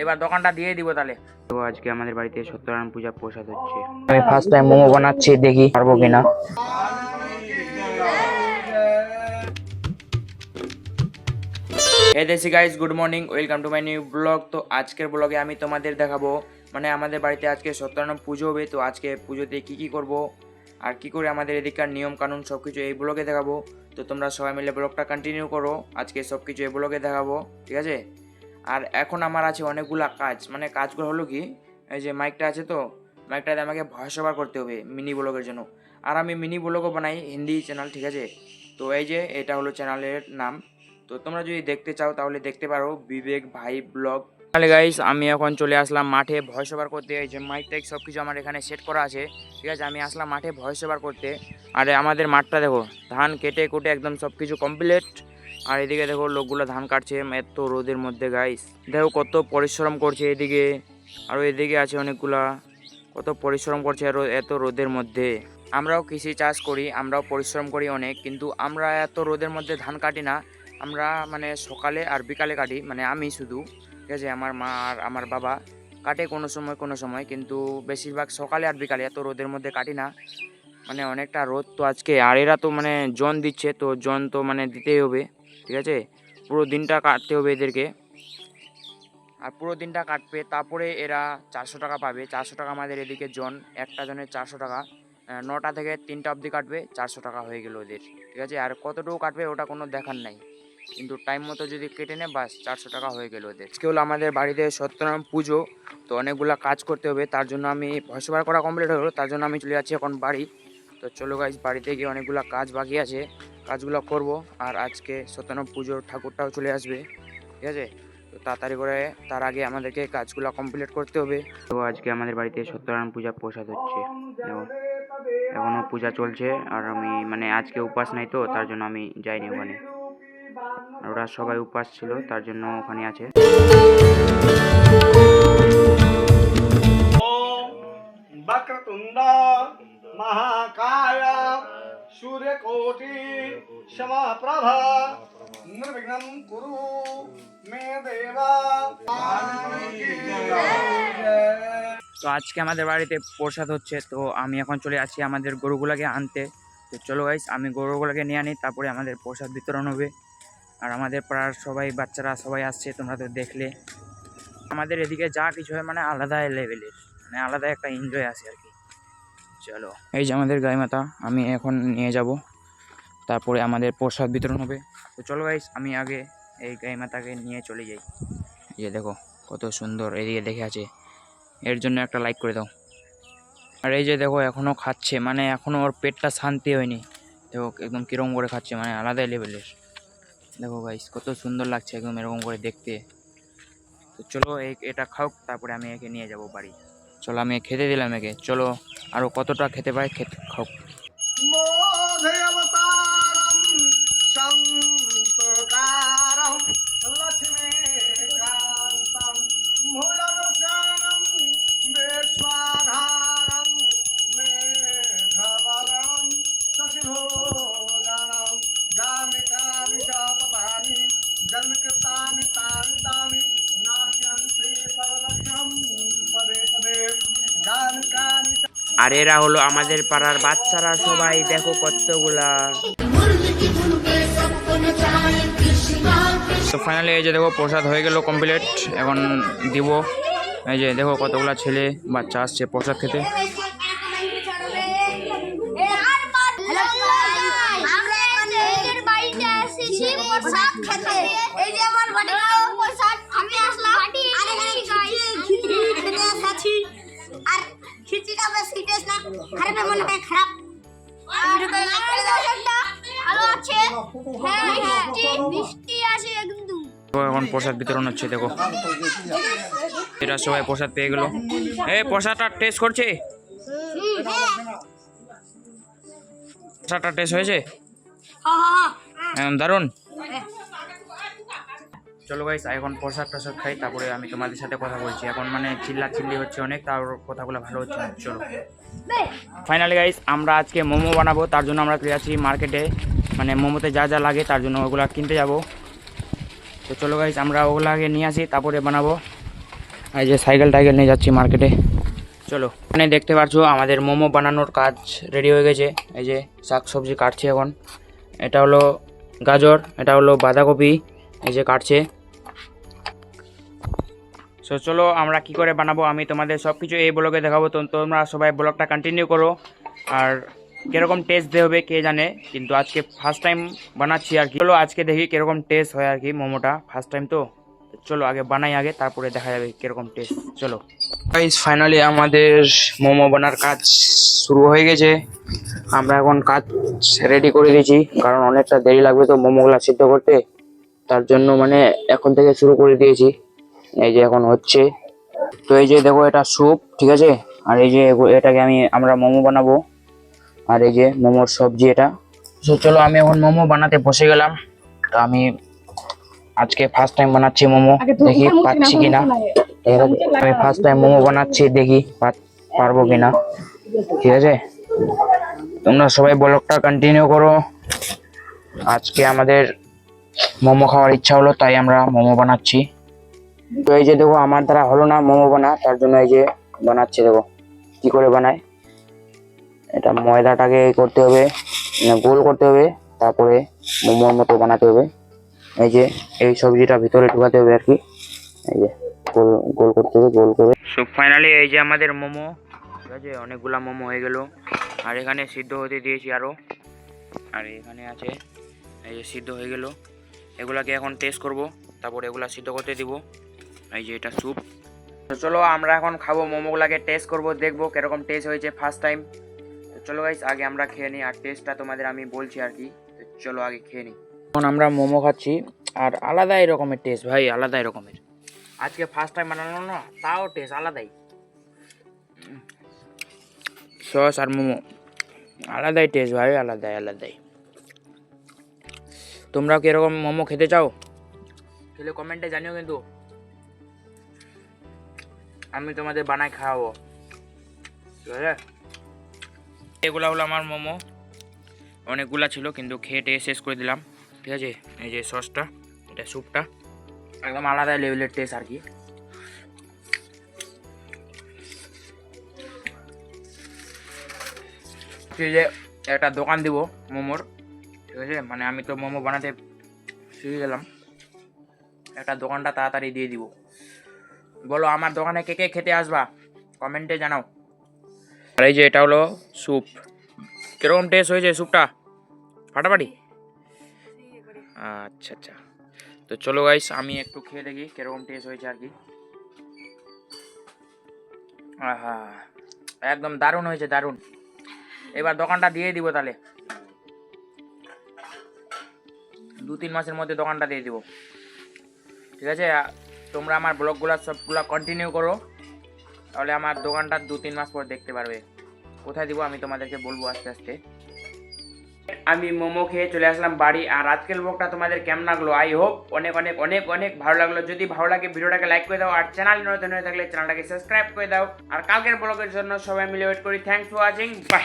এবার দোকানটা দিয়ে দিব তাহলে। তো আজকে আমাদের বাড়িতে সত্যনারায়ণ পূজা প্রসাদ হচ্ছে। আমি ফার্স্ট টাইম মোমো বানাচ্ছি, দেখি পারবো কিনা। হে দেশি guys, good morning, welcome to my new blog. তো আজকের ব্লগে আমি তোমাদের দেখাবো মানে আমাদের বাড়িতে আজকে সত্যনারায়ণ পুজো হবে। তো আজকে পুজোতে কি করব আর কি করে আমাদের এদিককার নিয়ম কানুন সব কিছু এই ব্লগে দেখাবো। তো তোমরা সবাই মিলে ব্লগটা কন্টিনিউ করো, আজকে সব কিছু এই ব্লগে দেখাবো, ঠিক আছে। আর এখন আমার আছে অনেকগুলা কাজ, মানে কাজগুলো হলো কি, এই যে মাইকটা আছে, তো মাইকটাতে আমাকে ভয়েস ওভার করতে হবে মিনি ব্লগের জন্য। আর আমি মিনি ব্লগও বানাই, হিন্দি চ্যানেল, ঠিক আছে। তো এই যে এটা হলো চ্যানেলের নাম। তো তোমরা যদি দেখতে চাও তাহলে দেখতে পারো, বিবেক ভাই ব্লগ। তাহলে গাইস আমি এখন চলে আসলাম মাঠে ভয়েস ওভার করতে। এই যে মাইক টাইক সব কিছু আমার এখানে সেট করা আছে, ঠিক আছে। আমি আসলাম মাঠে ভয়েস ওভার করতে। আর আমাদের মাঠটা দেখো, ধান কেটে কুটে একদম সব কিছু কমপ্লিট। আর এদিকে দেখো লোকগুলো ধান কাটছে এত রোদের মধ্যে। গাইস দেখো কত পরিশ্রম করছে এদিকে, আর এদিকে আছে অনেকগুলা, কত পরিশ্রম করছে এত রোদের মধ্যে। আমরাও কৃষি চাষ করি, আমরাও পরিশ্রম করি অনেক, কিন্তু আমরা এত রোদের মধ্যে ধান কাটি না। আমরা মানে সকালে আর বিকালে কাটি, মানে আমি শুধু, ঠিক আছে। আমার মা আর আমার বাবা কাটে কোনো সময়, কিন্তু বেশিরভাগ সকালে আর বিকালে, এত রোদের মধ্যে কাটি না। মানে অনেকটা রোদ তো আজকে, আর এরা তো মানে জন দিচ্ছে, তো জন তো মানে দিতেই হবে, ঠিক আছে। পুরো দিনটা কাটতে হবে এদেরকে, আর পুরো দিনটা কাটবে, তারপরে এরা 400 টাকা পাবে। 400 টাকা আমাদের এদিকে জন, একটা জনের 400 টাকা। 9টা থেকে 3টা অবধি কাটবে, 400 টাকা হয়ে গেল ওদের, ঠিক আছে। আর কতটুকু কাটবে ওটা কোনো দেখার নাই, কিন্তু টাইম মতো যদি কেটে নেয় বাস 400 টাকা হয়ে গেল ওদের। আজকে হলো আমাদের বাড়িতে সত্যনারায়ণ পুজো, তো অনেকগুলো কাজ করতে হবে, তার জন্য আমি ভয়েস ওভার করা কমপ্লিট হলো, তার জন্য আমি চলে যাচ্ছি এখন বাড়ি। তো চলো গাইস, বাড়িতে গিয়ে অনেকগুলো কাজ বাকি আছে, কাজগুলো করব। আর আজকে সত্যনারায়ণ পুজোর ঠাকুরটাও চলে আসবে, ঠিক আছে। তো তাড়াতাড়ি করে তার আগে আমাদেরকে কাজগুলো কমপ্লিট করতে হবে। তো আজকে আমাদের বাড়িতে সত্যনারায়ণ পূজা প্রসাদ হচ্ছে, এখনো পূজা চলছে। আর আমি মানে আজকে উপাস নাই, তো তার জন্য আমি যাইনি ওখানে। আর ওরা সবাই উপাস ছিল, তার জন্য ওখানে আছে। वक्रतुंड महाकाय सूर्यकोटि समप्रभ निर्विघ्नं कुरु मे देवा। তো আজকে আমাদের বাড়িতে প্রসাদ হচ্ছে, তো আমি এখন চলে যাচ্ছি আমাদের গরুগুলোকে আনতে। তো চলো গাইস, আমি গরুগুলোকে নিয়ে আনি, তারপরে আমাদের প্রসাদ বিতরণ হবে। আর আমাদের পাড়ার সবাই বাচ্চারা সবাই আসছে, তোমরা তো দেখলে। আমাদের এদিকে যা কিছু হয় মানে আলাদা লেভেলের, মানে আলাদা একটা এনজয় আছে আর কি। চলো, এই যে আমাদের গাই মাতা, আমি এখন নিয়ে যাব, তারপরে আমাদের প্রসাদ বিতরণ হবে। তো চলো গাইস, আমি আগে এই গাই মাতাকে নিয়ে চলে যাই। এই যে দেখো কত সুন্দর, এদিকে দেখে আছে, এর জন্য একটা লাইক করে দাও। আর এই যে দেখো এখনও খাচ্ছে, মানে এখনও ওর পেটটা শান্তি হয়নি। দেখো একদম কিরকম করে খাচ্ছে, মানে আলাদাই লেভেলের। দেখো গাইস কত সুন্দর লাগছে একদম এরকম করে দেখতে। তো চলো এটা খাও, তারপরে আমি একে নিয়ে যাব বাড়ি। চলো আমি খেতে দিলাম একে, চলো আরও কতটা খেতে পাই খাও। मोधे अवतारं संतकारं लक्ष्मीकान्तं मूलवचनं विश्वाधारं मेघवर्णं शशिभूषणं गामिकानि चापतानि जन्मकृतानि तानि तानि नाश्यन्ति परलक्ष्यं पदे पदे गामिकानि। আর এরা হলো আমাদের পাড়ার বাচ্চারা সবাই, দেখো কতগুলা। তো ফাইনালি এই যে দেখো প্রসাদ হয়ে গেল কমপ্লিট, এখন দিব। এই যে দেখো কতগুলা ছেলে বাচ্চা আসছে প্রসাদ খেতে। তো এখন প্রসাদ বিতরণ হচ্ছে, দেখো এরা সবাই প্রসাদ পেয়ে গেল। এই প্রসাদটা টেস্ট করছে, প্রসাদটা টেস্ট হয়েছে দারুণ। চলো গাইস, এখন প্রসাদ টসাদ খাই, তারপরে আমি তোমাদের সাথে কথা বলছি। এখন মানে চিল্লি হচ্ছে অনেক, তার কথাগুলো ভালো হচ্ছে না। চলো ফাইনালি গাইস, আমরা আজকে মোমো বানাবো, তার জন্য আমরা চলে যাচ্ছি মার্কেটে, মানে মোমোতে যা যা লাগে তার জন্য ওগুলো কিনতে যাব। তো চলো গাইস, আমরা ওগুলো আগে নিয়ে আসি, তারপরে বানাবো। এই যে সাইকেল টাইকেল নিয়ে যাচ্ছি মার্কেটে। চলো, এখানে দেখতে পাচ্ছ আমাদের মোমো বানানোর কাজ রেডি হয়ে গেছে। এই যে শাক সবজি কাটছে এখন। এটা হলো গাজর, এটা হলো বাঁধাকপি, এই যে কাটছে। সো চলো আমরা কি করে বানাবো আমি তোমাদের সব কিছু এই ব্লগে দেখাবো, তো তোমরা সবাই ব্লগটা কন্টিনিউ করো। আর কীরকম টেস্ট হবে কে জানে, কিন্তু আজকে ফার্স্ট টাইম বানাচ্ছি আর কি। চলো আজকে দেখি কীরকম টেস্ট হয় আর কি, মোমোটা ফার্স্ট টাইম তো। চলো আগে বানাই, আগে তারপরে দেখা যাবে কীরকম টেস্ট। চলো গাইস, ফাইনালি আমাদের মোমো বানার কাজ শুরু হয়ে গেছে। আমরা এখন কাজ রেডি করে দিয়েছি, কারণ অনেকটা দেরি লাগবে তো মোমোগুলো সিদ্ধ করতে, তার জন্য মানে এখন থেকে শুরু করে দিয়েছি। এই যে এখন হচ্ছে, তো এই যে দেখো এটা স্যুপ, ঠিক আছে। আর এই যে এটাকে আমরা মোমো বানাবো। আর এই যে মোমোর সবজি এটা। তো চলো আমি এখন মোমো বানাতে বসে গেলাম। তো আমি আজকে ফার্স্ট টাইম বানাচ্ছি মোমো, দেখি পাচ্ছি কিনা। আমি ফার্স্ট টাইম মোমো বানাচ্ছি, দেখি পারবো কিনা, ঠিক আছে। তোমরা সবাই ব্লগটা কন্টিনিউ করো। আজকে আমাদের মোমো খাওয়ার ইচ্ছা হলো, তাই আমরা মোমো বানাচ্ছি। তো এই যে দেখো আমার দ্বারা হলো না মোমো বানা, তার জন্য এই যে বানাচ্ছি। দেখো কি করে বানায়। এটা ময়দাটাকে করতে হবে, গোল করতে হবে, তারপরে মোমোর মতো বানাতে হবে। এই যে এই সবজিটা ভিতরে ঢুকাতে হবে আর কি। এই যে গোল গোল করতে হবে, গোল করে। সো ফাইনালি এই যে আমাদের মোমো, ঠিক আছে, অনেকগুলা মোমো হয়ে গেল। আর এখানে সিদ্ধ হতে দিয়েছি আরও। আর এখানে আছে, এই যে সিদ্ধ হয়ে গেল। এগুলাকে এখন টেস্ট করব, তারপর এগুলা সিদ্ধ করতে দিব। এই যে এটা স্যুপ। তো চলো আমরা এখন খাবো, মোমোগুলাকে টেস্ট করব, দেখবো কিরকম টেস্ট হয়েছে ফার্স্ট টাইম। তো চলো গাইস আগে আমরা খেয়ে নিই, আর টেস্টটা তোমাদের আমি বলছি আর কি। তো চলো আগে খেয়ে নিই। এখন আমরা মোমো খাচ্ছি, আর আলাদাই রকমের টেস্ট ভাই, আলাদাই রকমের। আজকে ফার্স্ট টাইম বানানো না, তাও টেস্ট আলাদাই। সস আর মোমো আলাদাই টেস্ট ভাই, আলাদাই আলাদাই। তোমরাও কি এরকম মোমো খেতে চাও? খেলে কমেন্টে জানিও, কিন্তু আমি তোমাদের বানাই খাওয়াবো, ঠিক আছে। এগুলা হলো আমার মোমো, অনেকগুলা ছিল কিন্তু খেয়ে টেয়ে শেষ করে দিলাম, ঠিক আছে। এই যে সসটা, এটা স্যুপটা, একদম আলাদা লেভেলের টেস্ট আর কি। যে একটা দোকান দিব মোমোর, ঠিক আছে, মানে আমি তো মোমো বানাতে শিখে গেলাম। একটা দোকানটা তাড়াতাড়ি দিয়ে দিব। বলো আমার দোকানে কে কে খেতে আসবা, কমেন্টে জানাও। আর এই যে এটা হলো স্যুপ, কিরকম টেস্ট হয়েছে স্যুপটা? ফাটাফাটি। আচ্ছা আচ্ছা, তো চলো গাইস আমি একটু খেয়ে দেখি কিরকম টেস্ট হয়েছে আর কি। আহা, একদম দারুণ হয়েছে, দারুণ। এবার দোকানটা দিয়ে দিব তাহলে, 2-3 মাসের মধ্যে দোকানটা দিয়ে দিব, ঠিক আছে। তোমরা আমার ব্লগগুলো সবগুলো কন্টিনিউ করো, তাহলে আমার দোকানটা 2-3 মাস পর দেখতে পারবে। কোথায় দিব আমি তোমাদেরকে বলবো আস্তে আস্তে। আমি মোমো খেয়ে চলে আসলাম বাড়ি। আর আজকের ব্লগটা তোমাদের কেমন লাগলো? আই হোপ অনেক অনেক অনেক অনেক ভালো লাগলো। যদি ভালো লাগে ভিডিওটাকে লাইক করে দাও, আর চ্যানেল নতুন হয়ে থাকলে চ্যানেলটাকে সাবস্ক্রাইব করে দাও। আর কালকের ব্লগের জন্য সবাই মিলে ওয়েট করি। Thanks for watching, by.